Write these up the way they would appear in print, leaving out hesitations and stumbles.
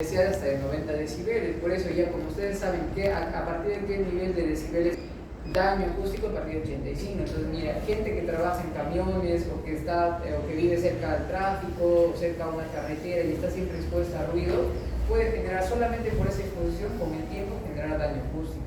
hasta de 90 decibeles. Por eso ya como ustedes saben que a partir de qué nivel de decibeles daño acústico, a partir de 85. Entonces mira, gente que trabaja en camiones o que vive cerca del tráfico o cerca de una carretera y está siempre expuesta a ruido, puede generar solamente por esa exposición con el tiempo generar daño acústico.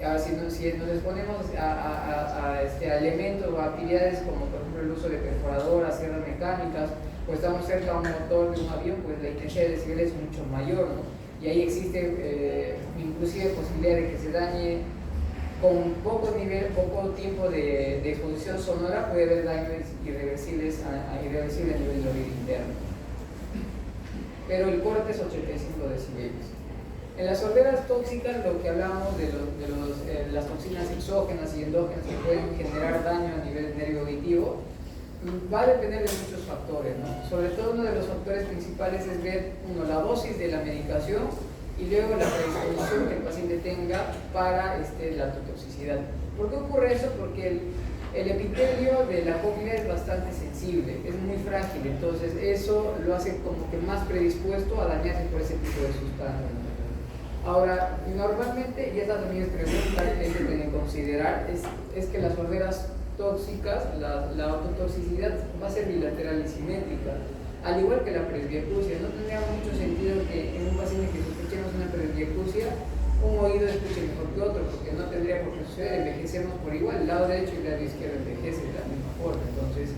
Ahora, si nos exponemos a elementos o actividades como por ejemplo el uso de perforadoras, sierras mecánicas, o estamos cerca de un motor de un avión, pues la intensidad de decibeles es mucho mayor, ¿no? Y ahí existe inclusive posibilidad de que se dañe con poco tiempo de exposición sonora, puede haber daños irreversibles a nivel del oído interno. Pero el corte es 85 decibeles. En las sorderas tóxicas, lo que hablamos de las toxinas exógenas y endógenas que pueden generar daño a nivel nervio auditivo, va a depender de muchos factores, ¿no? Sobre todo uno de los factores principales es ver, la dosis de la medicación y luego la predisposición que el paciente tenga para la autotoxicidad. ¿Por qué ocurre eso? Porque el epitelio de la cóclea es bastante sensible, es muy frágil, entonces eso lo hace como que más predispuesto a dañarse por ese tipo de sustancias. Ahora, normalmente, y esta también es pregunta que hay que tener en considerar, es que las sorderas tóxicas, la autotoxicidad va a ser bilateral y simétrica, al igual que la presbiacusia. No tendría mucho sentido que en un paciente que sospechemos una presbiacusia, un oído escuche mejor que otro, porque no tendría por qué suceder, envejecemos por igual, el lado derecho y el lado izquierdo envejece de la misma forma. Entonces,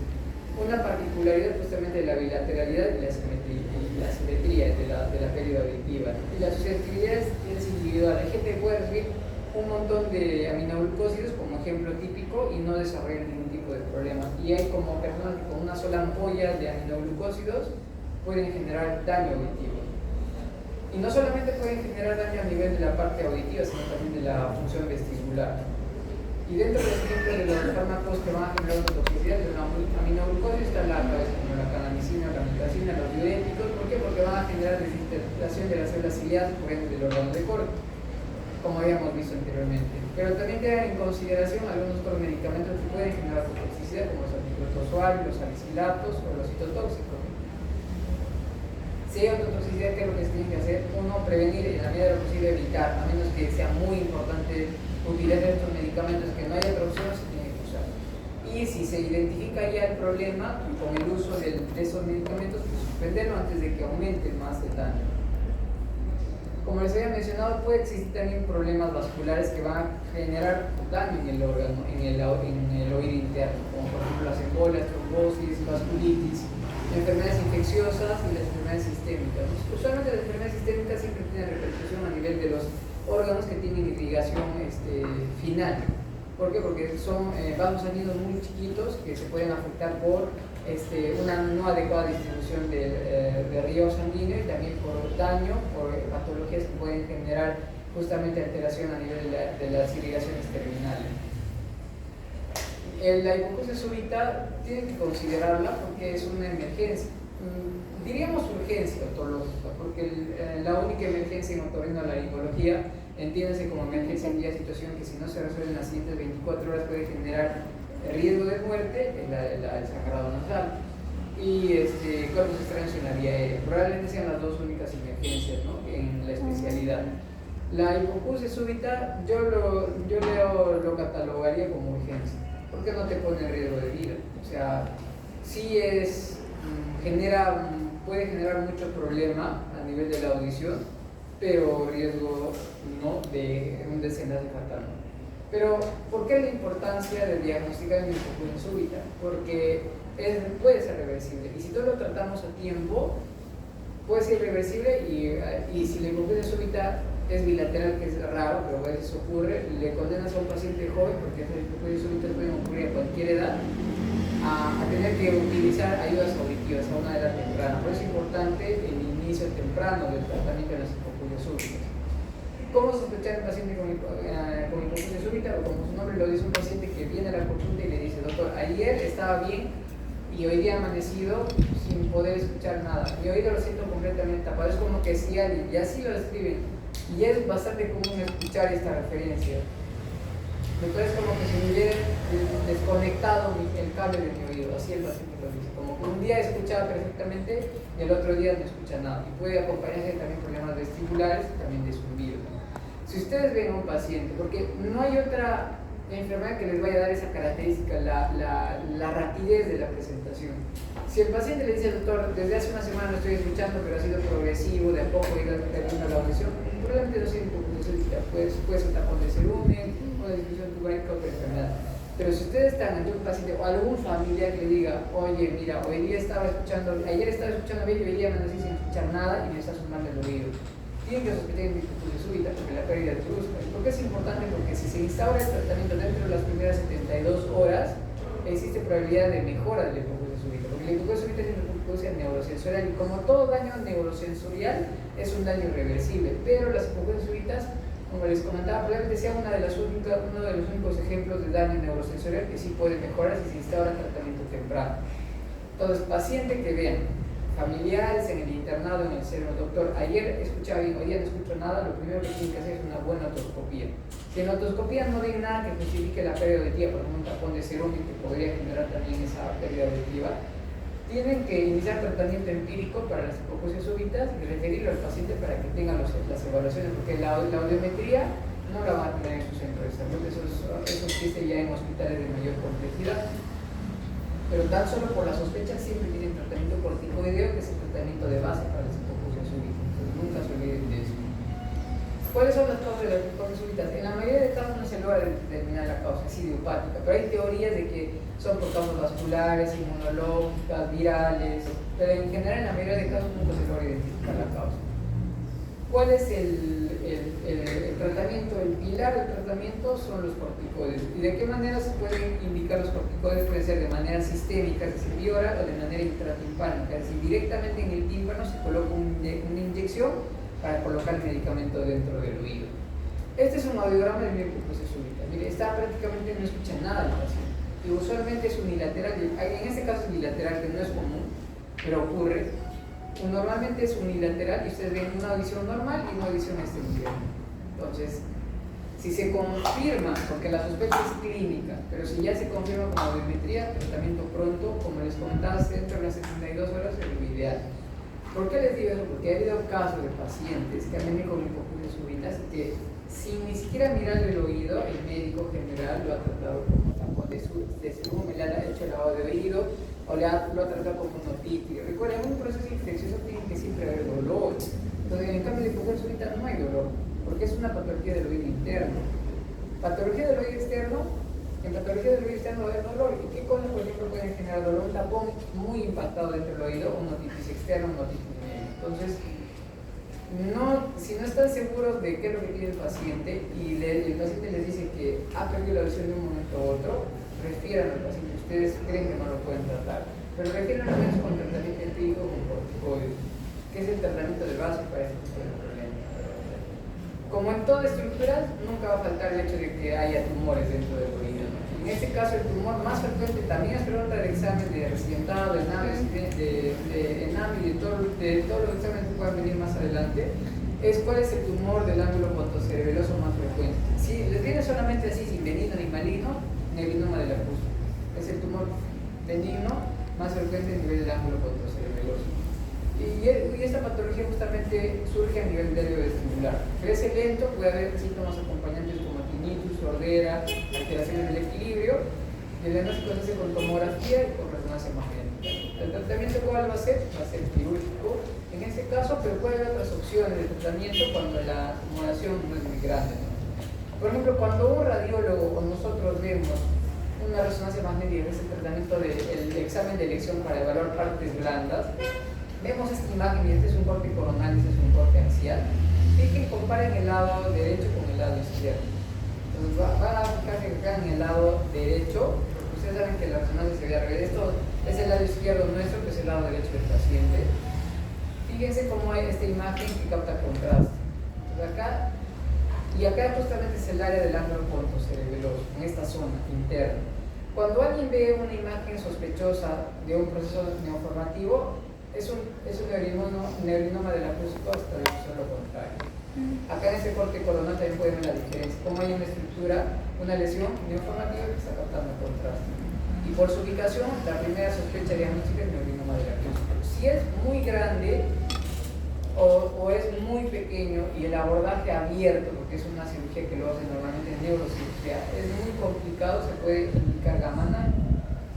una particularidad justamente de la bilateralidad y la simetría de la pérdida auditiva. Y la susceptibilidad es individual. Hay gente que puede recibir un montón de aminoglucósidos como ejemplo típico y no desarrollan ningún tipo de problema. Y hay como personas que con una sola ampolla de aminoglucósidos pueden generar daño auditivo. Y no solamente pueden generar daño a nivel de la parte auditiva, sino también de la función vestibular. Y dentro de los ejemplos de los fármacos que van a generar toxicidad de una aminoglucosis está la como la canamicina, la mitacina, los diuréticos. ¿Por qué? Porque van a generar desintegración de las células ciliadas por ende del órgano de Corti, como habíamos visto anteriormente. Pero también tengan en consideración algunos otros medicamentos que pueden generar toxicidad, como los anticlotozoales, los salicilatos o los citotóxicos. Si hay autotoxicidad, ¿qué es lo que se tiene que hacer? Uno, prevenir y en la medida de lo posible evitar, a menos que sea muy importante utilizar estos medicamentos, que no haya otra opción, se tiene que usar. Y si se identifica ya el problema con el uso de esos medicamentos, pues suspenderlo antes de que aumente más el daño. Como les había mencionado, puede existir también problemas vasculares que van a generar daño en el órgano, en el oído interno, como por ejemplo las embolias, trombosis, vasculitis, enfermedades infecciosas y las enfermedades sistémicas. Usualmente las enfermedades sistémicas siempre tienen repercusión a nivel de los órganos que tienen irrigación final. ¿Por qué? Porque son vasos sanguíneos muy chiquitos que se pueden afectar por una no adecuada distribución de río sanguíneo y también por daño, por patologías que pueden generar justamente alteración a nivel de las irrigaciones terminales. La hipoacusia súbita tienen que considerarla porque es una emergencia, diríamos urgencia otológica, porque la única emergencia en otorrinolaringología entiéndase como emergencia en aquella situación que si no se resuelve en las siguientes 24 horas puede generar riesgo de muerte, el sangrado nasal y cuerpos extraños en la vía aérea. Probablemente sean las dos únicas emergencias, ¿no?, en la especialidad. La hipoacusia súbita yo lo catalogaría como urgencia, porque no te pone en riesgo de vida. O sea, sí puede generar mucho problema a nivel de la audición, pero riesgo no de un desenlace fatal. Pero, ¿por qué la importancia de diagnosticar una hipoacusia súbita? Porque puede ser reversible, y si todos lo tratamos a tiempo, puede ser irreversible, y si la hipoacusia súbita es bilateral, que es raro, pero a veces ocurre, le condenas a un paciente joven, porque estas hipoacusias súbitas pueden ocurrir a cualquier edad, a tener que utilizar ayudas auditivas a una edad temprana. Por eso es importante el inicio temprano del tratamiento de las hipoacusias súbitas. ¿Cómo sospechar un paciente con hipoacusia súbita? O como su nombre lo dice, un paciente que viene a la consulta y le dice: doctor, ayer estaba bien y hoy día ha amanecido sin poder escuchar nada, mi oído lo siento completamente tapado, es como que sí alguien, y así lo describen, y es bastante común escuchar esta referencia. Entonces como que si me hubiera desconectado el cable de mi oído, así el paciente lo dice, como que un día escuchaba perfectamente y el otro día no escucha nada. Y puede acompañarse también problemas vestibulares y también de zumbido. Si ustedes ven a un paciente, porque no hay otra enfermedad que les vaya a dar esa característica, la rapidez de la presentación. Si el paciente le dice al doctor, desde hace una semana no estoy escuchando, pero ha sido progresivo, de a poco ir perdiendo la audición, probablemente no sea hipoacusia, puede ser tapón de cerumen, una disfunción tubárica o otra enfermedad. Pero si ustedes están ante un paciente o algún familiar que le diga, oye, mira, hoy día estaba escuchando, ayer estaba escuchando bien y hoy día me nací sin escuchar nada y me está sumando el oído, tienen que sospechar de hipoacusia súbita porque la pérdida es brusca. ¿Por qué es importante? Porque si se instaura el tratamiento dentro de las primeras 72 horas, existe probabilidad de mejora de la hipoacusia súbita, porque la hipoacusia súbita es una hipoacusia neurosensorial y como todo daño neurosensorial es un daño irreversible, pero las hipoacusias súbitas, como les comentaba, probablemente sea uno de los únicos ejemplos de daño neurosensorial que sí puede mejorar si se instaura tratamiento temprano. Entonces, paciente que vean familiares en el internado, en el centro, doctor, ayer escuchaba bien, hoy día no escucho nada, lo primero que tienen que hacer es una buena otoscopía. Si en la otoscopía no ven nada que justifique la pérdida auditiva, por ejemplo un tapón de cerumen que podría generar también esa pérdida auditiva, tienen que iniciar tratamiento empírico para las hipoacusias súbitas y referirlo al paciente para que tenga las evaluaciones, porque la audiometría no la van a tener en su centro de salud, eso existe ya en hospitales de mayor complejidad. Pero tan solo por la sospecha siempre tienen tratamiento corticoideo, que es el tratamiento de base para las hipoacusias súbitas. Entonces nunca se olviden de eso. ¿Cuáles son las causas de las hipoacusias súbitas? En la mayoría de casos no se logra determinar la causa, es idiopática, pero hay teorías de que son por causas vasculares, inmunológicas, virales, pero en general en la mayoría de casos nunca se logra identificar la causa. ¿Cuál es el tratamiento? El pilar del tratamiento son los corticoides. ¿Y de qué manera se pueden indicar los corticoides? Pueden ser de manera sistémica, es decir, vía oral, o de manera intratimpánica, es decir, directamente en el tímpano se coloca una inyección para colocar el medicamento dentro del oído. Este es un audiograma de mi hipoacusia súbita. Mire, está prácticamente no escucha nada el paciente. Y usualmente es unilateral, en este caso es bilateral, que no es común, pero ocurre. Normalmente es unilateral y ustedes ven una audición normal y una audición extendida. Entonces, si se confirma, porque la sospecha es clínica, pero si ya se confirma con audiometría, tratamiento pronto, como les comentaba, dentro de las 72 horas es lo ideal. ¿Por qué les digo eso? Porque ha habido casos de pacientes que han venido con hipoacusias súbitas que sin ni siquiera mirarle el oído, el médico general lo ha tratado como tapón de cerumen, le ha hecho lavado de oído o lo ha tratado como un otitis. Recuerden, en un proceso infeccioso tiene que siempre haber dolor. Entonces, en cambio de hipoacusia súbita no hay dolor, porque es una patología del oído interno. Patología del oído externo, en patología del oído externo va a haber dolor. ¿Y qué cosas, por ejemplo, pueden generar dolor? Un tapón muy impactado dentro del oído, una otitis externa, una otitis media. Entonces, si no están seguros de qué es lo que tiene el paciente y el paciente les dice que ha perdido la audición de un momento a otro, refieran al paciente. Ustedes creen que no lo pueden tratar, pero refieran al menos con tratamiento empírico con corticoides, que es el tratamiento de base para este tipo de problemas. Como en toda estructura, nunca va a faltar el hecho de que haya tumores dentro del oído. En este caso, el tumor más frecuente también es pregunta del examen de residentado, de ENAM y de todos los exámenes que puedan venir más adelante, es cuál es el tumor del ángulo pontocerebeloso más frecuente. Si les viene solamente así, sin benigno ni maligno, nebrinoma de la acústica. Es el tumor benigno más frecuente a nivel del ángulo pontocerebeloso. Y esta patología justamente surge a nivel vestibular. Crece lento, puede haber síntomas acompañantes como tinnitus, sordera, alteraciones del equilibrio, y el diagnóstico se hace con tomografía y con resonancia magnética. ¿El tratamiento cuál va a ser? Va a ser quirúrgico en este caso, pero puede haber otras opciones de tratamiento cuando la tumoración no es muy grande, ¿no? Por ejemplo, cuando un radiólogo o nosotros vemos una resonancia magnética, que es el tratamiento del examen de elección para evaluar partes blandas, vemos esta imagen y este es un corte coronal y este es un corte axial. Fijen, comparen el lado derecho con el lado izquierdo. Entonces van a fijarse que acá en el lado derecho, porque ustedes saben que la resonancia se ve al revés. Esto es el lado izquierdo nuestro, que es el lado derecho del paciente. Fíjense cómo hay esta imagen que capta contraste. Entonces acá, y acá justamente es el área del ángulo pontocerebeloso, en esta zona interna. Cuando alguien ve una imagen sospechosa de un proceso neoformativo, es un neurinoma del acústico hasta lo contrario. Acá en ese corte coronal también pueden ver la diferencia, cómo hay una estructura, una lesión neoformativa que está captando contraste. Y por su ubicación, la primera sospecha diagnóstica es neurinoma del acústico. Si es muy grande o es muy pequeño y el abordaje abierto, porque es una cirugía que lo hacen normalmente en neurocirugía, es muy complicado, se puede indicar gamma knife,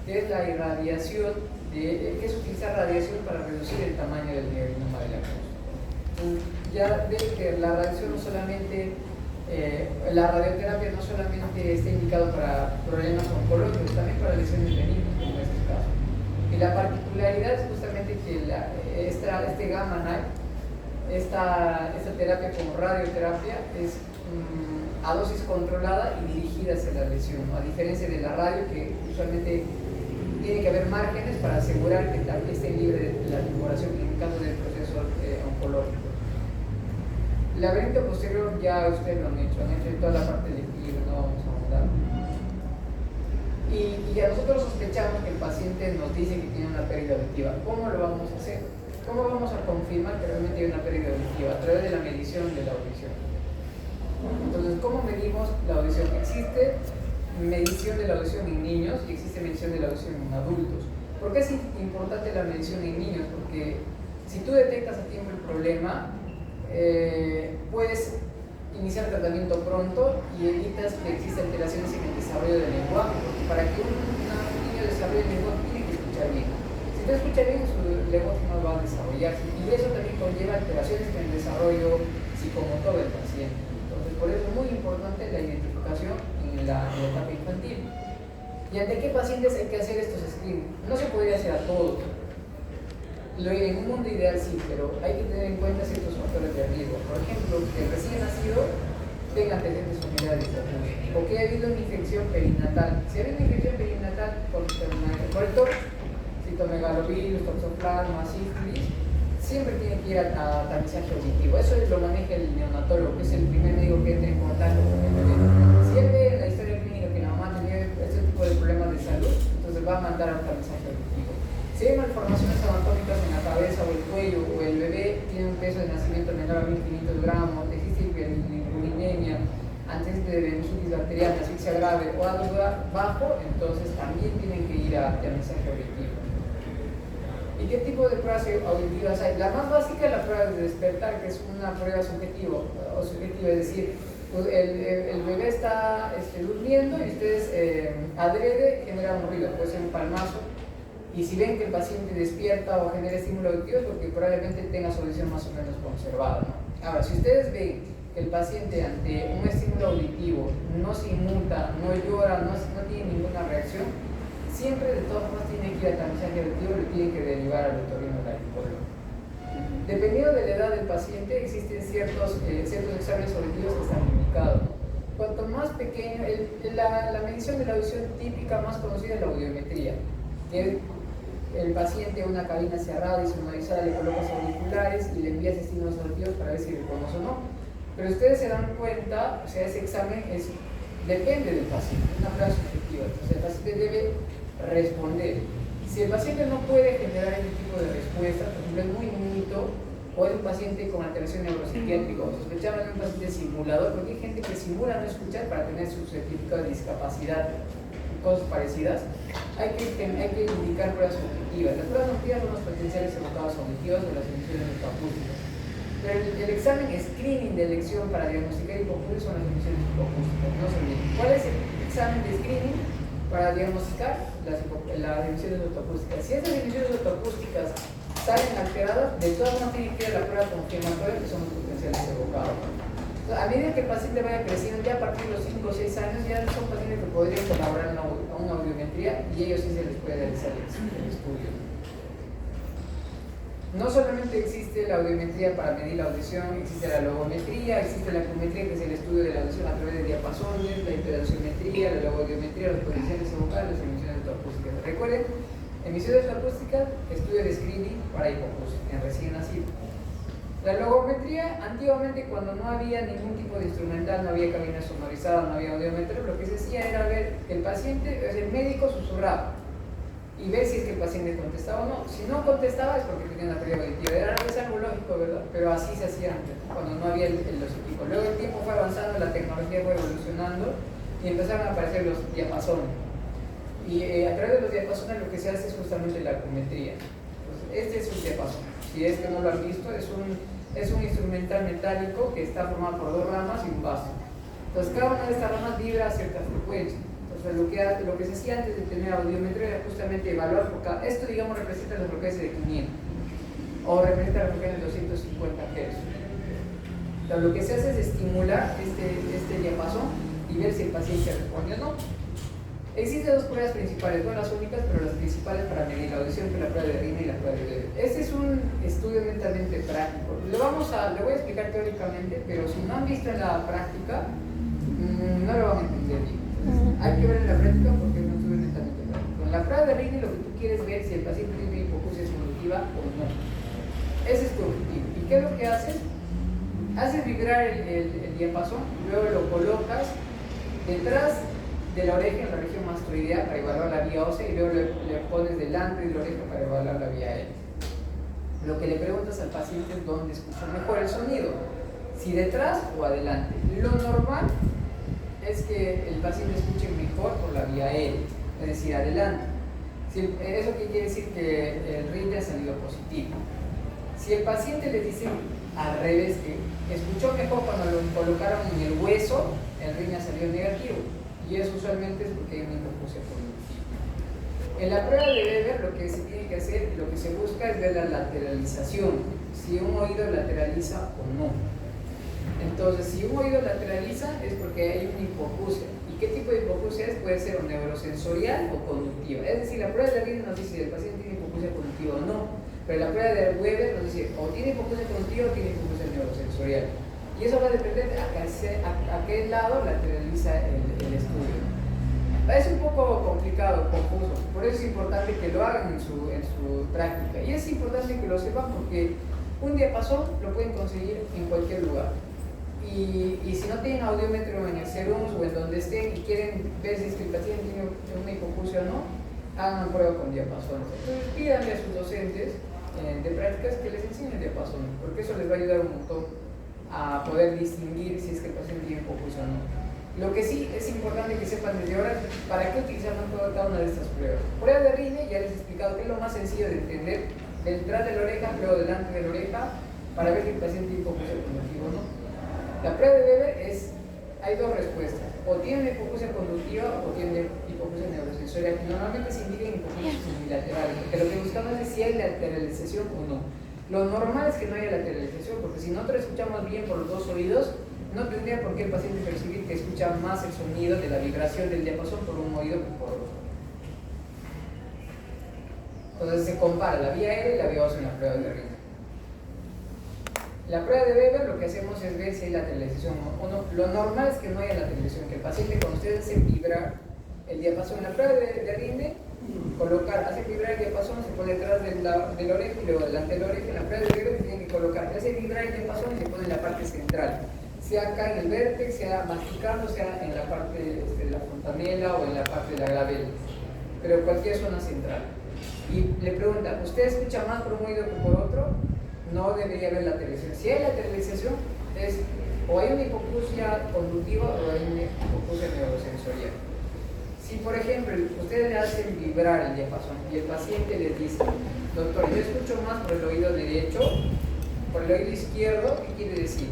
que es la irradiación, que es utilizar radiación para reducir el tamaño del neurinoma del acústico. Ya ven que la radiación no solamente, la radioterapia no solamente está indicado para problemas oncológicos, también para lesiones benignas, como es este caso. Y la particularidad es justamente que este gamma knife, esta terapia como radioterapia es a dosis controlada y dirigida hacia la lesión, ¿no? A diferencia de la radio, que usualmente tiene que haber márgenes para asegurar que esté libre de la tumoración en el caso del proceso oncológico. El laberinto posterior ya ustedes lo han hecho en toda la parte del equilibrio, no vamos a ahondar. Y ya nosotros sospechamos que el paciente nos dice que tiene una pérdida auditiva. ¿Cómo lo vamos a hacer? ¿Cómo vamos a confirmar que realmente hay una pérdida auditiva? A través de la medición de la audición. Entonces, ¿cómo medimos la audición? Existe medición de la audición en niños y existe medición de la audición en adultos. ¿Por qué es importante la medición en niños? Porque si tú detectas a tiempo el problema, puedes iniciar tratamiento pronto y evitas que existan alteraciones en el desarrollo del lenguaje, porque para que un niño desarrolle el lenguaje tiene que escuchar bien. Si no escucha bien, su lenguaje no va a desarrollarse, y eso también conlleva alteraciones en el desarrollo psicomotor del paciente. Entonces, por eso es muy importante la identificación en la etapa infantil. ¿Y ante qué pacientes hay que hacer estos screenings? No se podría hacer a todos. En un mundo ideal sí, pero hay que tener en cuenta ciertos factores de riesgo. Por ejemplo, que el recién nacido tenga antecedentes familiares o que haya habido una infección perinatal. Si hay una infección perinatal por corrector, citomegalovirus, toxoplasma, sífilis, siempre tiene que ir a tamizaje auditivo. Eso lo maneja el neonatólogo, que es el primer médico que entra en contacto con el bebé. Si él ve en la historia clínica que la mamá tenía este tipo de problemas de salud, entonces va a mandar a un tamizaje auditivo. Si hay malformaciones anatómicas en la cabeza o el cuello, o el bebé tiene un peso de nacimiento menor a 1500 gramos, existe hiperbilirubinemia, antecedentes de sinusitis bacteriana, asfixia grave o algo bajo, entonces también tienen que ir a tamizaje auditivo. ¿Y qué tipo de pruebas auditivas hay? La más básica es la prueba de despertar, que es una prueba subjetiva, es decir, el bebé está durmiendo y ustedes adrede generan un ruido, puede ser un palmazo. Y si ven que el paciente despierta o genera estímulo auditivo es porque probablemente tenga su audición más o menos conservada, ¿no? Ahora, si ustedes ven que el paciente ante un estímulo auditivo no se inmuta, no llora, no tiene ninguna reacción, siempre de todas formas tiene que ir a tamizaje auditivo y le tienen que derivar al otorrinolaringólogo. Dependiendo de la edad del paciente, existen ciertos exámenes auditivos que están indicados, ¿no? Cuanto más pequeño, la medición de la audición típica más conocida es la audiometría, que el paciente a una cabina cerrada y sonorizada le colocas auriculares y le envías estímulos auditivos para ver si reconoce o no. Pero ustedes se dan cuenta, o sea, ese examen depende del paciente, es una prueba subjetiva. Entonces el paciente debe responder. Si el paciente no puede generar ese tipo de respuesta, por ejemplo, es muy niñito, o es un paciente con alteración neuropsiquiátrica, o sospechamos de un paciente simulador, porque hay gente que simula no escuchar para tener su certificado de discapacidad, cosas parecidas, hay que indicar pruebas objetivas. Las pruebas objetivas son los potenciales evocados auditivos de las emisiones hipoacústicas. Pero el examen screening de elección para diagnosticar hipoacusia son las emisiones hipoacústicas. No se olviden. ¿Cuál es el examen de screening para diagnosticar las emisiones autoacústicas? Si esas emisiones autoacústicas salen alteradas, de todas formas tienen que ir a la prueba confirmatoria, que son los potenciales evocados. A medida que el paciente vaya creciendo, ya a partir de los 5 o 6 años, ya son pacientes que podrían colaborar en una audiometría y ellos sí se les puede realizar el estudio. No solamente existe la audiometría para medir la audición, existe la logometría, existe la acumetría, que es el estudio de la audición a través de diapasones, la hiperadiometría, la logometría, los potenciales evocados, las emisiones autoacústicas. Recuerden, emisiones autoacústicas, estudio de screening para hipoacusia en recién nacido. La logometría, antiguamente cuando no había ningún tipo de instrumental, no había cabina sonorizada, no había audiometría, lo que se hacía era ver que el paciente, el médico susurraba. y ver si es que el paciente contestaba o no. Si no contestaba es porque tenía una pérdida auditiva. Es algo lógico, ¿verdad? Pero así se hacía antes, cuando no había los equipos. Luego el tiempo fue avanzando, la tecnología fue evolucionando y empezaron a aparecer los diapasones. Y a través de los diapasones lo que se hace es justamente la acumetría. Entonces, este es un diapasón. Si es que no lo han visto, es un instrumental metálico que está formado por dos ramas y un vaso. Entonces cada una de estas ramas vibra a cierta frecuencia. Entonces lo que se hacía antes de tener audiometría era justamente evaluar por cada... Esto, digamos, representa la frecuencia de 500 o representa la frecuencia de 250 Hz. Entonces lo que se hace es estimular este diapasón y ver si el paciente responde o no. Existen dos pruebas principales, no las únicas, pero las principales para medir la audición, que es la prueba de Riemann y la prueba de Weber. Este es un estudio netamente práctico. Le voy a explicar teóricamente, pero si no han visto en la práctica, no lo van a entender bien. Entonces, hay que ver en la práctica porque es un estudio netamente práctico. En la prueba de Riemann lo que tú quieres ver es si el paciente tiene hipoacusia conductiva o no. Ese es tu objetivo. ¿Y qué es lo que haces? Haces vibrar el diapasón, luego lo colocas detrás de la oreja en la región mastroidea para evaluar la vía ósea y luego le pones delante de la oreja para evaluar la vía aérea. Lo que le preguntas al paciente es dónde escucha mejor el sonido, si detrás o adelante. Lo normal es que el paciente escuche mejor por la vía aérea, es decir, adelante. Eso quiere decir que el RINE ha salido positivo. Si el paciente le dice al revés, que escuchó mejor cuando lo colocaron en el hueso, el RINE ha salido negativo. Y eso usualmente es porque hay una hipoacusia conductiva. En la prueba de Weber lo que se tiene que hacer, lo que se busca es ver la lateralización, si un oído lateraliza o no. Entonces, si un oído lateraliza es porque hay una hipoacusia. ¿Y qué tipo de hipoacusia es? Puede ser o neurosensorial o conductiva. Es decir, la prueba de Riemann nos dice si el paciente tiene hipoacusia conductiva o no, pero la prueba de Weber nos dice o tiene hipoacusia conductiva o tiene hipoacusia neurosensorial. Y eso va a depender de a qué lado lateraliza el estudio. Es un poco complicado, confuso, por eso es importante que lo hagan en su práctica. Y es importante que lo sepan porque un diapasón lo pueden conseguir en cualquier lugar. Y si no tienen audiómetro en el CERUMS o en donde estén y quieren ver si es que el paciente tiene una hipoacusia o no, hagan una prueba con diapasones. Entonces pídanle a sus docentes de prácticas que les enseñen diapasones, porque eso les va a ayudar un montón a poder distinguir si es que el paciente tiene hipoacusia o no. Lo que sí es importante que sepan desde ahora para qué utilizamos cada una de estas pruebas. Prueba de Riemann, ya les he explicado que es lo más sencillo de entender, detrás de la oreja, luego delante de la oreja, para ver si el paciente tiene hipoacusia conductiva o no. La prueba de Weber hay dos respuestas, o tiene hipoacusia conductiva o tiene hipoacusia neurosensorial, que normalmente se indican hipoacusias unilaterales, porque lo que buscamos es si hay lateralización o no. Lo normal es que no haya lateralización, porque si nosotros escuchamos bien por los dos oídos, no tendría por qué el paciente percibir que escucha más el sonido de la vibración del diapasón por un oído que por otro. Entonces se compara la vía aérea y la vía ósea en la prueba de Riemann. La prueba de Weber lo que hacemos es ver si hay lateralización o no. Lo normal es que no haya lateralización, que el paciente cuando ustedes hacen vibrar el diapasón en la prueba de Riemann, hace vibrar el diapasón, se pone detrás de la oreja y luego delante de la oreja. En la prueba de Weber tienen que colocar, hace vibrar el diapasón y se pone en la parte central, sea acá en el vértex, sea masticando, sea en la parte de la fontanela o en la parte de la glabela, pero cualquier zona central. Y le pregunta, ¿usted escucha más por un oído que por otro? No debería haber lateralización. Si hay lateralización, es o hay una hipoacusia conductiva o hay una hipoacusia neurosensorial. Si, por ejemplo, ustedes le hacen vibrar el diapasón y el paciente les dice, doctor, yo escucho más por el oído derecho, por el oído izquierdo, ¿qué quiere decir?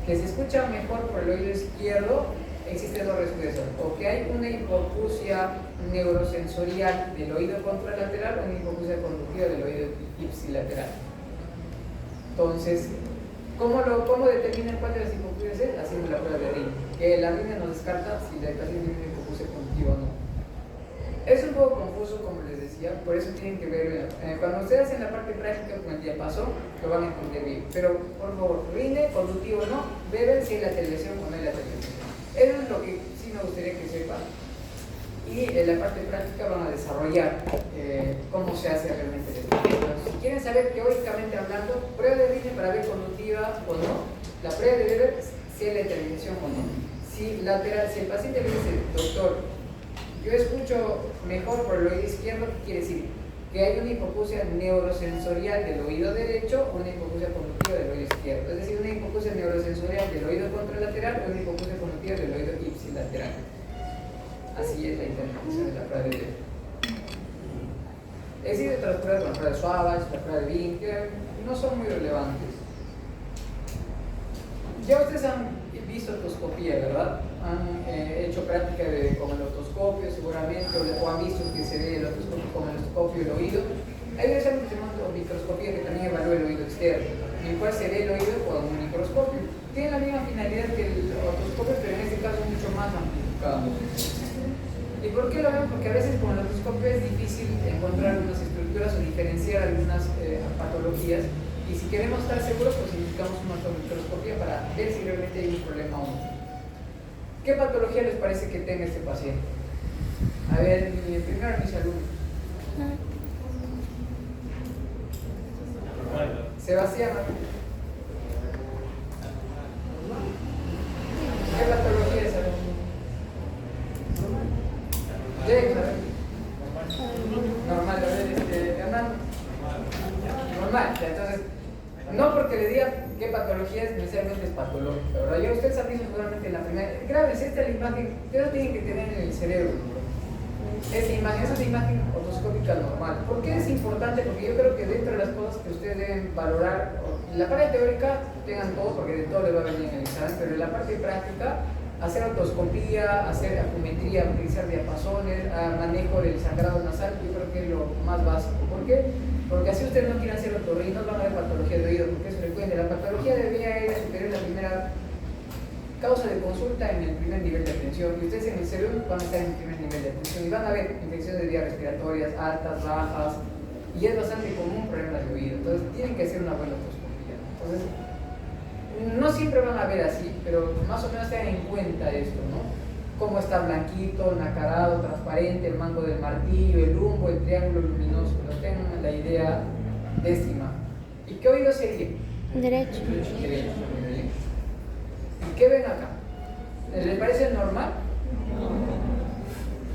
Que se escucha mejor por el oído izquierdo, existen dos respuestas, o que hay una hipoacusia neurosensorial del oído contralateral o una hipoacusia conductiva del oído ipsilateral. Entonces, ¿cómo determinan cuál de las hipoacusias es? Haciendo la prueba de Riemann, que la Riemann nos descarta si la paciente tiene una hipoacusia conductiva o no. Es un poco confuso, como les decía, por eso tienen que ver, cuando ustedes hacen la parte práctica con el diapasón, lo van a entender bien. Pero, por favor, Riemann, conductivo o no, deben si hay lateralización o no hay lateralización. Eso es lo que sí me gustaría que sepan. Y en la parte práctica van a desarrollar cómo se hace realmente el estudio. Si quieren saber teóricamente hablando, prueba de Riemann para ver conductiva o no, la prueba de Weber si hay lateralización o no. Si el paciente le dice, doctor, Yo escucho mejor por el oído izquierdo, ¿qué quiere decir? Que hay una hipoacusia neurosensorial del oído derecho o una hipoacusia cognitiva del oído izquierdo. Es decir, una hipoacusia neurosensorial del oído contralateral o una hipoacusia cognitiva del oído ipsilateral. Así es la interpretación de la prueba de Wien. Existen otras pruebas, como la prueba de Schwab, la prueba de Wien, que no son muy relevantes. Ya ustedes han visto otoscopía, ¿verdad? Han hecho práctica con el otoscopio seguramente, o han visto que se ve el otoscopio con el otoscopio del oído. Hay veces algo que se llama microscopía que también evalúa el oído externo, en el cual se ve el oído con un microscopio. Tiene la misma finalidad que el otoscopio, pero en este caso mucho más amplificado. ¿Y por qué lo vemos? Porque a veces con el otoscopio es difícil encontrar algunas estructuras o diferenciar algunas patologías. Y si queremos estar seguros, pues necesitamos una microscopía para ver si realmente hay un problema o no. ¿Qué patología les parece que tenga este paciente? A ver, primero mis alumnos. Sebastián. ¿Qué patología es, alumno? Normal, a ver, Hernán. Normal, entonces, no porque le diga qué patología es, necesariamente es patológica, ¿verdad? Ya ustedes han visto seguramente en la primera. Grábense esta la imagen, ustedes tienen que tener en el cerebro. Esta imagen, esa es la imagen otoscópica normal. ¿Por qué es importante? Porque yo creo que dentro de las cosas que ustedes deben valorar, en la parte teórica tengan todo, porque de todo les va a venir en el examen, pero en la parte práctica, hacer otoscopía, hacer acumetría, utilizar diapasones, manejo del sangrado nasal, yo creo que es lo más básico. ¿Por qué? Porque así ustedes no quieren hacer otorrinos, van a ver patología de oído, porque es frecuente. La patología de vía aérea superior es la primera causa de consulta en el primer nivel de atención, y ustedes en el cerebro van a estar en el primer nivel de atención y van a ver infecciones de vías respiratorias altas, bajas, y es bastante común problemas de oído. Entonces tienen que hacer una buena otoscopía. Entonces, no siempre van a ver así, pero más o menos tengan en cuenta esto, ¿no? Cómo está blanquito, nacarado, transparente, el mango del martillo, el lumbo, el triángulo luminoso, no tengan la idea de esta imagen. ¿Y qué oído sería? Derecho. Derecho. ¿Y qué ven acá? ¿Les parece normal?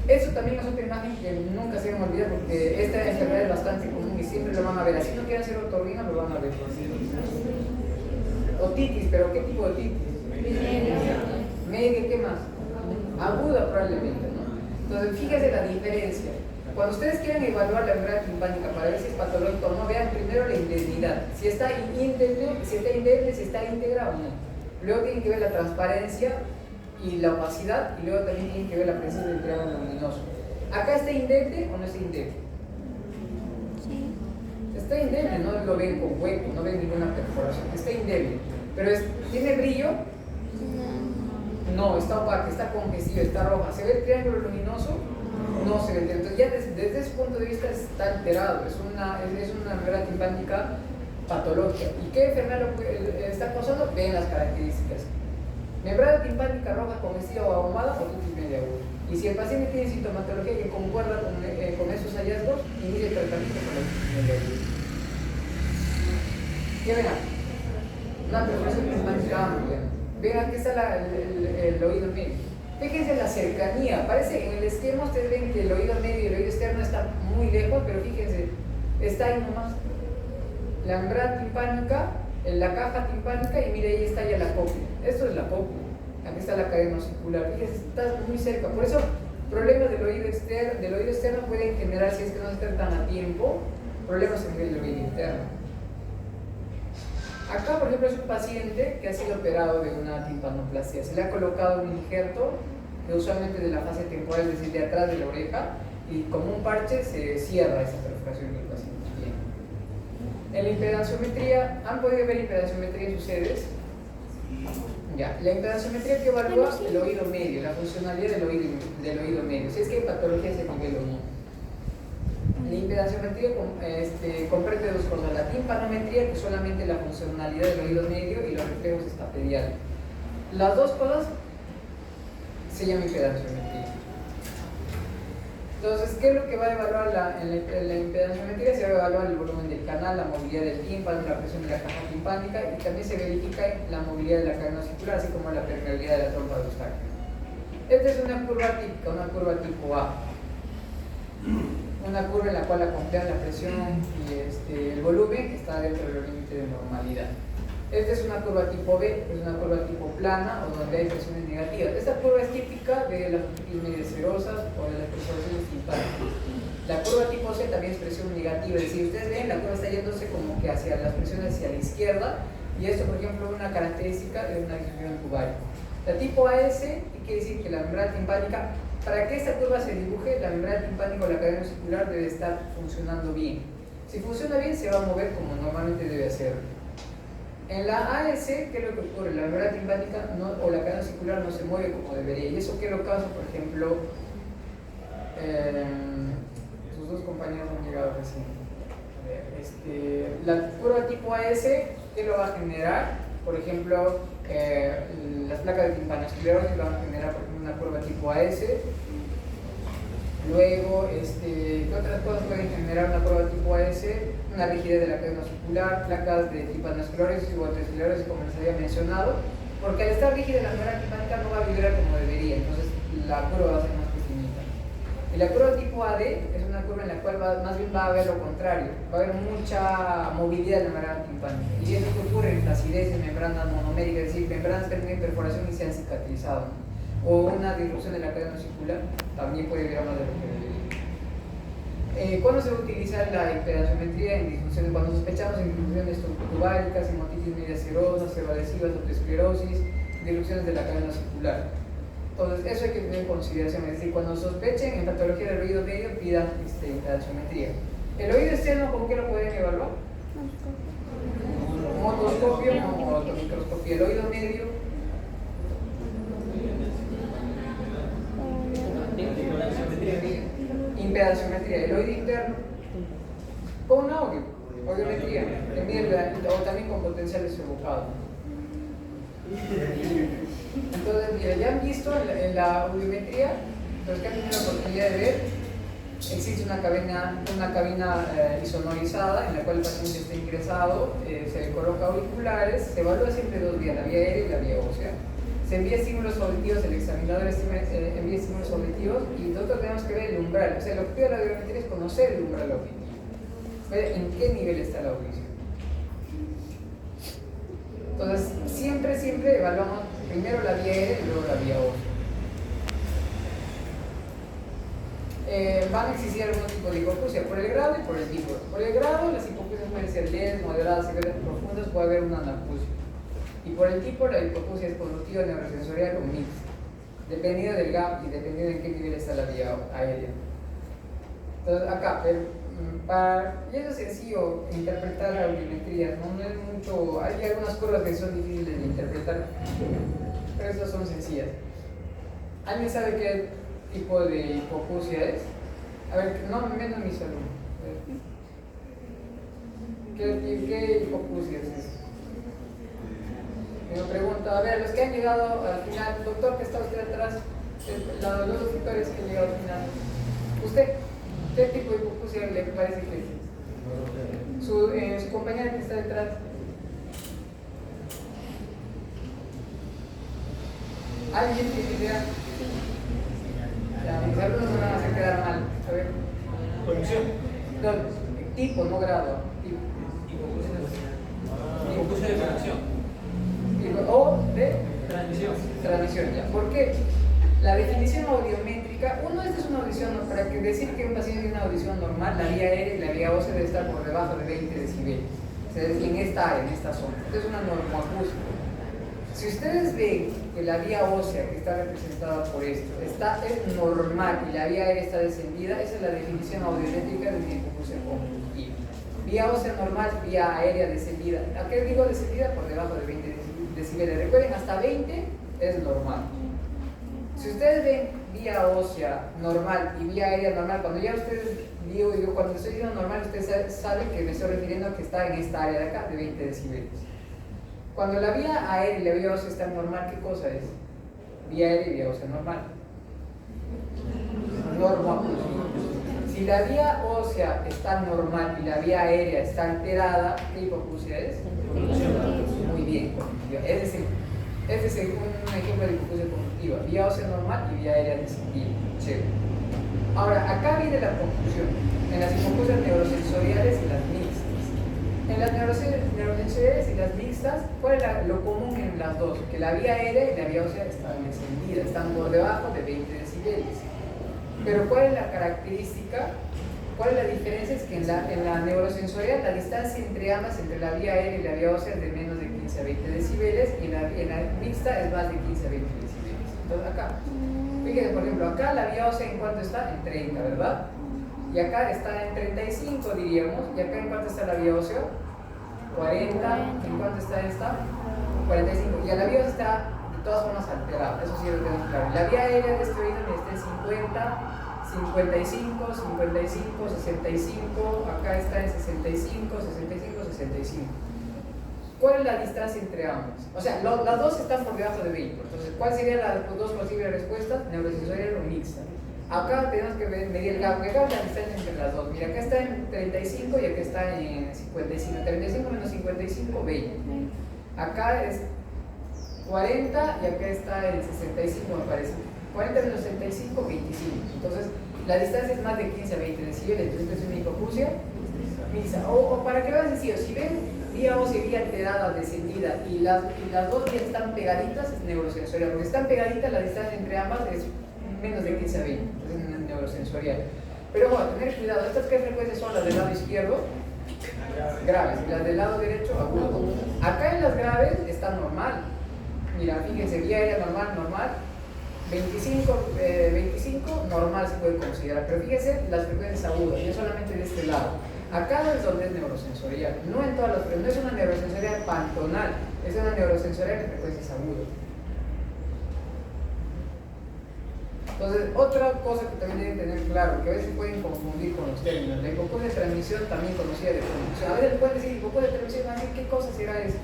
Eso también es otra imagen que nunca se deben olvidar, porque esta enfermedad es bastante común y siempre lo van a ver. Así no quieren hacer otorrino, lo van a ver. Otitis, pero ¿qué tipo de otitis? Media, ¿qué más? Aguda probablemente, ¿no? Entonces, fíjense la diferencia. Cuando ustedes quieren evaluar la enfermedad timpánica para ver si es patológico o no, vean primero la indemnidad. Si está indemne, si está íntegra o no. Luego tienen que ver la transparencia y la opacidad, y luego también tienen que ver la presencia del triángulo luminoso. ¿Acá está indemne o no está indemne? Sí. Está indemne, no lo ven con hueco, no ven ninguna perforación. Está indemne. Pero ¿tiene brillo? No, está opaca, está congestiva, está roja. ¿Se ve el triángulo luminoso? No se ve. Entonces ya desde ese punto de vista está alterado. Es una enfermedad timpánica patológica. ¿Y qué enfermedad está causando? Ven las características. Membrana timpánica roja, congestiva o ahumada, otitis media aguda. Y si el paciente tiene sintomatología que concuerda con esos hallazgos, inicia el tratamiento con la otitis media aguda. ¿Qué ven aquí? Una perforación timpánica amplia. Ven, aquí está el oído medio. Fíjense la cercanía. Parece en el esquema ustedes ven que el oído medio y el oído externo están muy lejos, pero fíjense, está ahí nomás. La membrana timpánica, la caja timpánica, y mire, ahí está ya la cóclea. Esto es la cóclea. Aquí está la cadena osicular. Fíjense, está muy cerca. Por eso, problemas del oído externo pueden generar, si es que no se tratan a tiempo, problemas en el oído interno. Acá, por ejemplo, es un paciente que ha sido operado de una timpanoplastia. Se le ha colocado un injerto que usualmente de la fase temporal, es decir, de atrás de la oreja, y como un parche se cierra esa perforación del paciente. Bien. En la impedanciometría, ¿han podido ver impedanciometría en sus sedes? Ya. La impedanciometría que evalúa el oído medio, la funcionalidad del oído medio, si es que hay patología ese nivel o no. La impedanciometría comprende dos cosas: la timpanometría, que es solamente la funcionalidad del oído medio, y los reflejos estapediales. Las dos cosas se llaman impedanciometría. Entonces, ¿qué es lo que va a evaluar en la impedanciometría? Se va a evaluar el volumen del canal, la movilidad del tímpano, la presión de la caja timpánica, y también se verifica la movilidad de la cadena osicular, así como la permeabilidad de la trompa de Eustaquio. Esta es una curva típica, una curva tipo A. Una curva en la cual acompañan la presión y el volumen que está dentro del límite de normalidad. Esta es una curva tipo B, es una curva tipo plana o donde hay presiones negativas. Esta curva es típica de las otitis medias serosas o de las perforaciones timpánicas. La curva tipo C también es presión negativa, es decir, ustedes ven, la curva está yéndose como que hacia las presiones hacia la izquierda, y esto, por ejemplo, es una característica de una disfunción tubaria. La tipo AS quiere decir que la membrana timpánica, para que esta curva se dibuje, la membrana timpánica o la cadena circular debe estar funcionando bien. Si funciona bien, se va a mover como normalmente debe hacer. En la AS, ¿qué es lo que ocurre? La membrana timpánica o la cadena circular no se mueve como debería. ¿Y eso qué lo causa? Por ejemplo, sus dos compañeros han llegado recién. La curva tipo AS, ¿qué lo va a generar? Por ejemplo, las placas de timpanosclerosis van a generar, por ejemplo, una curva tipo AS. Luego, ¿qué otras cosas pueden generar una curva tipo AS? Una rigidez de la cadena circular, placas de timpanosclerosis o aterosclerosis, como les había mencionado, porque al estar rígida la membrana timpánica no va a vibrar como debería, entonces la curva va a ser más pequeñita. Y la curva tipo AD es una curva en la cual más bien va a haber lo contrario, va a haber mucha movilidad de la membrana timpánica. Y es lo que ocurre en flacidez en membranas monoméricas, es decir, membranas que tienen perforación y se han cicatrizado, o una disrupción de la cadena circular, también puede vibrar más de lo que debería. ¿Cuándo se utiliza la impedanciometría en disfunciones? Cuando sospechamos en disfunciones tubáricas, hematitis medias serosas, evadesivas, autoesclerosis, disrupciones de la cadena circular. Entonces, eso hay que tener en consideración, es decir, cuando sospechen en patología del oído medio, pidan impedanciometría. ¿El oído externo con qué lo pueden evaluar? Motoscopio o automicroscopía. ¿El oído medio? Impedanciometría. ¿El oído interno? Con un audio, audiometría, o también con potenciales evocados. Entonces, mira, ya han visto en la audiometría, los que han tenido la oportunidad de ver, existe una cabina isonorizada en la cual el paciente está ingresado, se le coloca auriculares, se evalúa siempre dos vías, la vía aérea y la vía ósea. Se envía estímulos auditivos, el examinador envía estímulos auditivos y nosotros tenemos que ver el umbral. O sea, lo que pide la audiometría es conocer el umbral auditivo, ver en qué nivel está la audición. Entonces, siempre evaluamos primero la vía aérea y luego la vía ósea. Van a existir algunos tipos de hipoacusia, por el grado y por el tipo. Por el grado, las hipoacusias pueden ser leves, moderadas, severas, profundas, puede haber una anacusia. Y por el tipo, la hipoacusia es conductiva, neurosensorial o mixta, dependiendo del gap y dependiendo en qué nivel está la vía aérea. Entonces, acá, y eso es sencillo interpretar la audiometría, no es mucho, hay algunas curvas que son difíciles de interpretar, pero esas son sencillas. ¿Alguien sabe qué tipo de hipoacusia es? A ver, no menos mis alumnos. ¿Qué hipoacusia es eso? Me pregunto, a ver, los que han llegado al final, doctor que está usted atrás, los doctores que han llegado al final, ¿usted qué tipo de hipoacusia le parece que es? Su compañera que está detrás. ¿Alguien tiene idea? Ya, mis alumnos no van a hacer quedar mal. A ver. Conexión. No, tipo, no grado. Hipoacusia de conexión. O de transmisión. Ya. ¿Por qué? La definición audiométrica, esta es una audición, para decir que un paciente tiene una audición normal, la vía aérea y la vía ósea debe estar por debajo de 20 decibeles. O sea, en esta área, en esta zona. Esto es una normoacústica. Si ustedes ven que la vía ósea, que está representada por esto, es normal y la vía aérea está descendida, esa es la definición audiométrica de una hipoacusia conjuntiva. Vía ósea normal, vía aérea descendida. ¿A qué digo descendida? Por debajo de 20 decibeles. Recuerden, hasta 20 es normal. Si ustedes ven vía ósea normal y vía aérea normal, cuando ya ustedes cuando estoy diciendo normal, ustedes saben que me estoy refiriendo a que está en esta área de acá, de 20 decibeles. Cuando la vía aérea y la vía ósea están normal, ¿qué cosa es? Vía aérea y vía ósea normal. Normoacústica. Si la vía ósea está normal y la vía aérea está alterada, ¿qué hipoacusia es? Muy bien. Es decir, Este es un ejemplo de hipoacusia conductiva, vía ósea normal y vía aérea descendida. Chévere. Ahora, acá viene la conclusión, en las hipoacusias neurosensoriales y las mixtas. En las neurosensoriales y las mixtas, ¿cuál es lo común en las dos? Que la vía aérea y la vía ósea están descendidas, están por debajo de 20 decibeles. Pero ¿cuál es la característica? ¿Cuál es la diferencia? Es que en la neurosensorial la distancia entre ambas, entre la vía aérea y la vía ósea, es de menos de 15 a 20 decibeles y en la mixta es más de 15 a 20 decibeles. Entonces acá, fíjense por ejemplo, acá la vía ósea en cuánto está, en 30, ¿verdad? Y acá está en 35 diríamos, y acá en cuánto está la vía ósea, 40, ¿en cuánto está esta? 45, y a la vía ósea está de todas formas alterada, eso sí lo tenemos claro. La vía aérea de este oído está en 50, 55, 55, 65, acá está en 65, 65, 65. ¿Cuál es la distancia entre ambas? O sea, las dos están por debajo de 20. Entonces, ¿cuál serían las dos posibles respuestas? Neurosensorial o mixta. Acá tenemos que medir el gap, porque acá es la distancia entre las dos. Mira, acá está en 35 y acá está en 55. 35 menos 55, 20. Acá es 40 y acá está en 65, me parece. 40 menos 65, 25. Entonces, la distancia es más de 15 a 20 decibeles. Entonces, es una hipoacusia mixta. O para que vean sencillo, si ven vía ósea y vía alterada, descendida, y las dos vías están pegaditas, es neurosensorial. Porque están pegaditas, la distancia entre ambas es menos de 15 a 20. Entonces, es neurosensorial. Pero bueno, tener cuidado. Estas que frecuencias son las del lado izquierdo, graves, y las del lado derecho, agudas. Acá en las graves está normal. Mira, fíjense, vía aérea normal. 25, normal se puede considerar, pero fíjense las frecuencias agudas, no solamente de este lado. Acá es donde es neurosensorial, no en todas las frecuencias, no es una neurosensorial pantonal, es una neurosensorial de frecuencias agudas. Entonces, otra cosa que también deben tener claro, que a veces pueden confundir con los términos, la hipoacusia de transmisión, también conocida de conducción. A veces pueden decir hipoacusia de transmisión, ¿qué cosa será eso?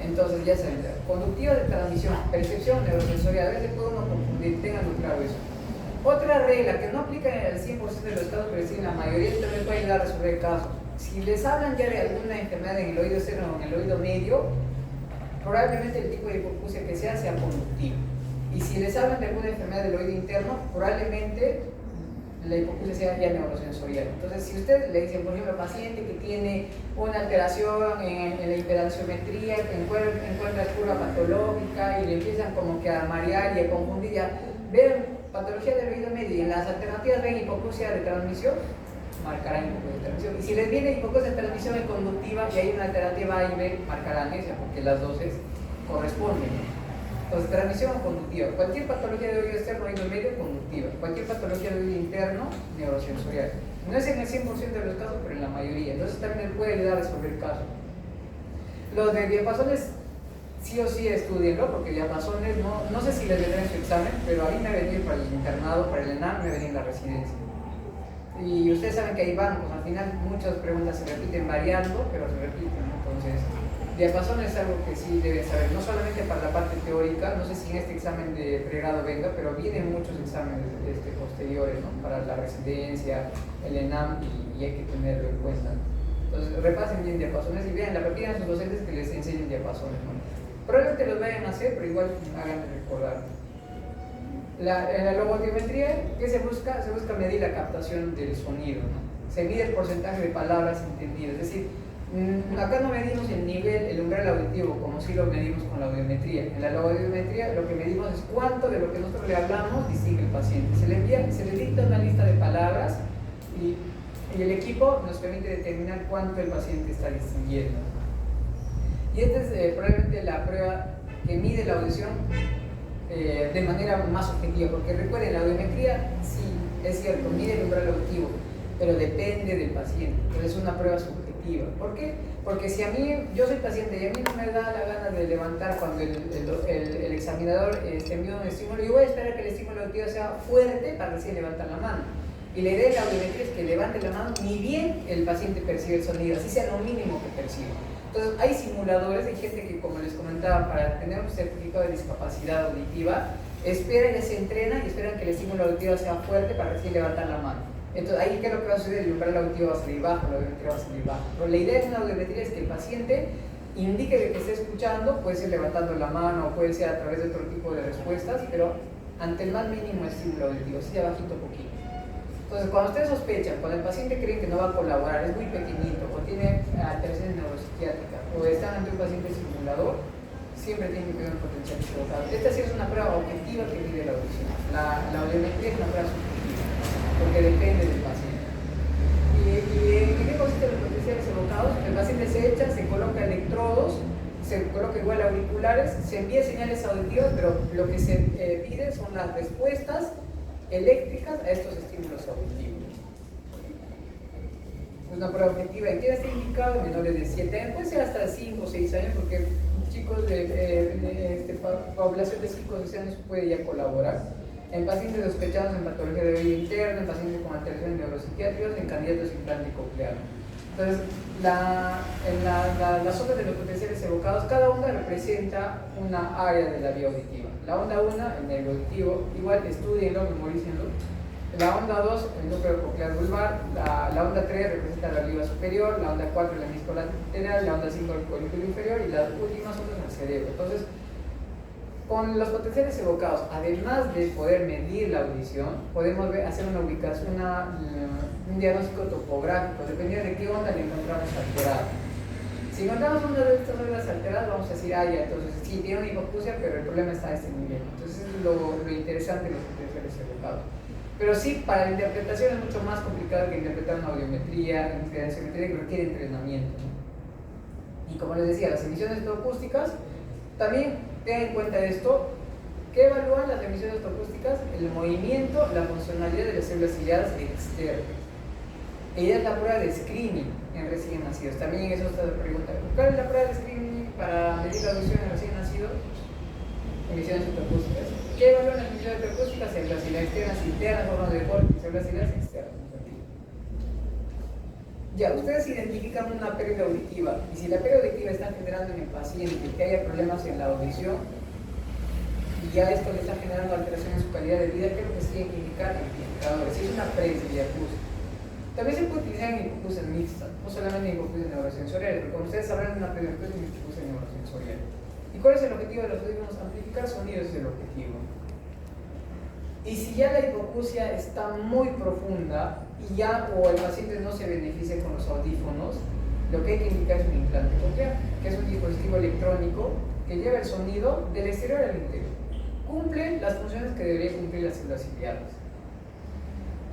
Entonces ya saben, conductiva de transmisión, percepción neurosensorial, a veces puede uno confundir, tenganlo claro eso. Otra regla que no aplica en el 100% de los casos, pero sí en la mayoría, también puede ayudar a resolver casos. Si les hablan ya de alguna enfermedad en el oído externo o en el oído medio, probablemente el tipo de hipoacusia que sea conductiva. Y si les hablan de alguna enfermedad del oído interno, probablemente la hipoacusia sea ya neurosensorial. Entonces, si ustedes le dicen, por ejemplo, paciente que tiene una alteración en la hiperansiometría, que encuentra curva patológica y le empiezan como que a marear y a confundir, ya ven patología del oído medio y en las alternativas ven hipoacusia de transmisión, marcarán hipoacusia de transmisión. Y si les viene hipoacusia de transmisión y conductiva y hay una alternativa A y B, marcarán esa, porque las dos corresponden. Entonces, transmisión o conductiva. Cualquier patología de oído externo, oído medio, conductiva. Cualquier patología de oído interno, neurosensorial. No es en el 100% de los casos, pero en la mayoría. Entonces, también les puede ayudar a resolver el caso. Los de diapasones, sí o sí estudienlo, porque diapasones, no sé si les vendrá en su examen, pero a mí me venía para el internado, para el ENAM, me venía en la residencia. Y ustedes saben que hay bancos, al final muchas preguntas se repiten variando, pero se repiten, ¿no? Entonces, diapasón es algo que sí deben saber, no solamente para la parte teórica, no sé si en este examen de pregrado venga, pero vienen muchos exámenes posteriores, ¿no? Para la residencia, el ENAM, y hay que tenerlo en cuenta. Entonces, repasen bien diapasones y vean, la pidan a sus docentes que les enseñen diapasones, ¿no? Probablemente los vayan a hacer, pero igual hagan recordar. En la logotiometría, ¿qué se busca? Se busca medir la captación del sonido, ¿no? Se mide el porcentaje de palabras entendidas, es decir, acá no medimos el nivel, el umbral auditivo, como si lo medimos con la audiometría. En la audiometría lo que medimos es cuánto de lo que nosotros le hablamos distingue el paciente. Se le dicta una lista de palabras y el equipo nos permite determinar cuánto el paciente está distinguiendo. Y esta es probablemente la prueba que mide la audición de manera más objetiva, porque recuerden, la audiometría sí, es cierto, mide el umbral auditivo, pero depende del paciente, entonces es una prueba subjetiva. ¿Por qué? Porque si a mí, yo soy paciente y a mí no me da la gana de levantar cuando el examinador envía un estímulo, yo voy a esperar que el estímulo auditivo sea fuerte para recién levantar la mano. Y la idea de la audiometría es que levante la mano ni bien el paciente percibe el sonido, así sea lo mínimo que percibe. Entonces hay simuladores, hay gente que, como les comentaba, para tener un certificado de discapacidad auditiva, esperan y se entrenan y esperan que el estímulo auditivo sea fuerte para recién levantar la mano. Entonces ahí, ¿qué es lo que va a suceder? El umbral auditivo va a salir bajo, la audiometría va a salir bajo. Pero la idea de una audiometría es que el paciente indique de que esté escuchando, puede ser levantando la mano o puede ser a través de otro tipo de respuestas, pero ante el más mínimo estímulo auditivo, así de bajito poquito. Entonces, cuando ustedes sospechan, cuando el paciente cree que no va a colaborar, es muy pequeñito, o tiene alteraciones neuropsiquiátricas, o están ante un paciente simulador, siempre tienen que tener un potencial equivocado. Esta sí es una prueba objetiva que mide la audición. La audiometría es una prueba subjetiva, porque depende del paciente. ¿Y en qué consisten los potenciales evocados? El paciente se echa, se coloca electrodos, se coloca igual auriculares, se envía señales auditivas, pero lo que se pide son las respuestas eléctricas a estos estímulos auditivos. Una prueba objetiva, ¿en quién está indicado? En menores de 7 años, puede ser hasta 5 o 6 años, porque chicos de población de 5 o 6 años puede ya colaborar. En pacientes sospechados en patología de oído interno, en pacientes con alteraciones neuropsiquiátricas, en candidatos a implante coclear. Entonces, las ondas de los potenciales evocados, cada onda representa una área de la vía auditiva. La onda 1, el nervio auditivo, igual estudienlo, memorícenlo. La onda 2, el núcleo coclear vulvar. La onda 3 representa la oliva superior. La onda 4, el menisco lateral. La onda 5, el colículo inferior. Y las últimas ondas en el cerebro. Entonces, con los potenciales evocados, además de poder medir la audición, podemos hacer una ubicación, un diagnóstico topográfico, dependiendo de qué onda le encontramos alterada. Si encontramos una de estas ondas alteradas, vamos a decir, entonces sí, tiene una hipoacusia, pero el problema está a este nivel. Entonces, es lo interesante de los potenciales evocados. Pero sí, para la interpretación es mucho más complicado que interpretar una audiometría, una densitometría que requiere entrenamiento, ¿no? Y como les decía, las emisiones electroacústicas, también tengan en cuenta esto, que evalúan las emisiones electroacústicas, el movimiento, la funcionalidad de las células ciliadas externas. Ella es la prueba de screening en recién nacidos. También eso está la pregunta. ¿Cuál es la prueba de screening para medir la audición en recién nacidos? Emisiones electroacústicas. ¿Qué evalúan las emisiones electroacústicas? Células ciliadas externas, internas, órganos de Golgi, células ciliadas externas. Ya, ustedes identifican una pérdida auditiva, y si la pérdida auditiva está generando en el paciente que haya problemas en la audición, y ya esto le está generando alteraciones en su calidad de vida, ¿qué es lo que se tiene que indicar? En indicadores. Si es una presbiacusia. También se puede utilizar en hipoacusia mixta, no solamente en hipoacusia neurosensorial, porque como ustedes sabrán, una presbiacusia es una hipoacusia neurosensorial. ¿Y cuál es el objetivo de los audífonos? Amplificar sonidos es el objetivo. Y si ya la hipoacusia está muy profunda y ya o el paciente no se beneficia con los audífonos, lo que hay que indicar es un implante coclear, que es un dispositivo electrónico que lleva el sonido del exterior al interior. Cumple las funciones que deberían cumplir las células ciliadas.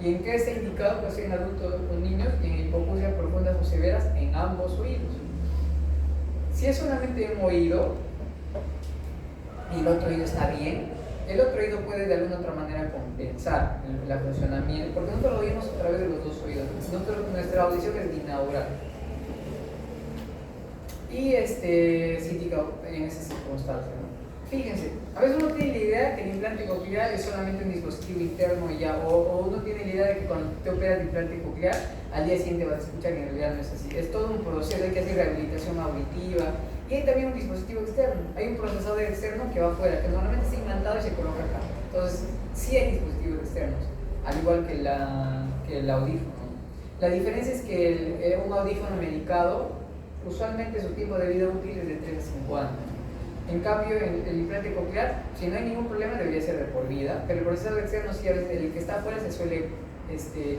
¿Y en qué está indicado? Pues en adultos o niños y en hipoacusias profundas o severas en ambos oídos. Si es solamente un oído y el otro oído está bien, el otro oído puede de alguna otra manera compensar el funcionamiento, porque nosotros lo oímos a través de los dos oídos. Nuestra audición es binaural. Y cítica en esa circunstancia, ¿no? Fíjense, a veces uno tiene la idea que el implante coclear es solamente un dispositivo interno y ya, o uno tiene la idea de que cuando te operas de implante coclear, al día siguiente vas a escuchar, y en realidad no es así. Es todo un proceso, hay que hacer rehabilitación auditiva. Y hay también un dispositivo externo, hay un procesador externo que va afuera, que normalmente está implantado y se coloca acá. Entonces, sí hay dispositivos externos, al igual que el audífono. La diferencia es que un audífono medicado, usualmente su tiempo de vida útil es de 3 a 5 años. En cambio, el implante coclear, si no hay ningún problema, debería ser de por vida, pero el procesador externo, sí, a veces el que está afuera se suele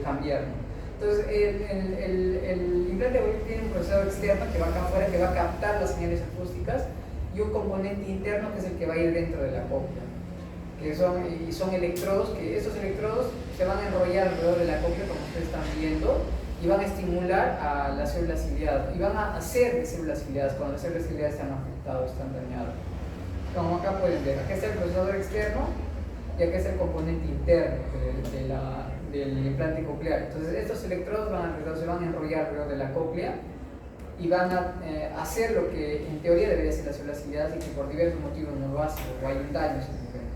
cambiar, ¿no? Entonces, el implante coclear tiene un procesador externo que va acá afuera, que va a captar las señales acústicas, y un componente interno que es el que va a ir dentro de la cóclea, que son electrodos, que esos electrodos se van a enrollar alrededor de la cóclea, como ustedes están viendo, y van a estimular a las células ciliadas, y van a hacer de células ciliadas cuando las células ciliadas están afectadas, están dañadas. Como acá pueden ver, acá está el procesador externo y acá está el componente interno del implante coclear. Entonces estos electrodos se van a enrollar alrededor de la cóclea y van a hacer lo que en teoría debería hacer las células ciliadas y que por diversos motivos no lo hacen, o hay un daño en el implante.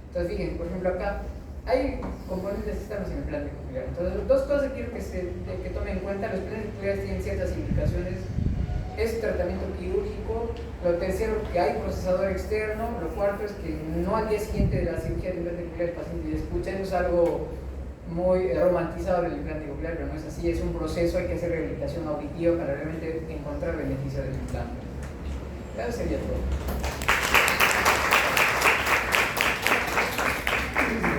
Entonces fíjense, por ejemplo acá hay componentes externos en el implante coclear. Entonces, dos cosas que quiero que tomen en cuenta. Los implantes cocleares tienen ciertas indicaciones. Es tratamiento quirúrgico. Lo tercero, que hay procesador externo. Lo cuarto es que no al día siguiente de la cirugía del implante coclear el paciente escucha. Eso es algo muy romantizado del implante coclear, pero no es así. Es un proceso, hay que hacer rehabilitación auditiva para realmente encontrar beneficio del implante. Eso sería todo.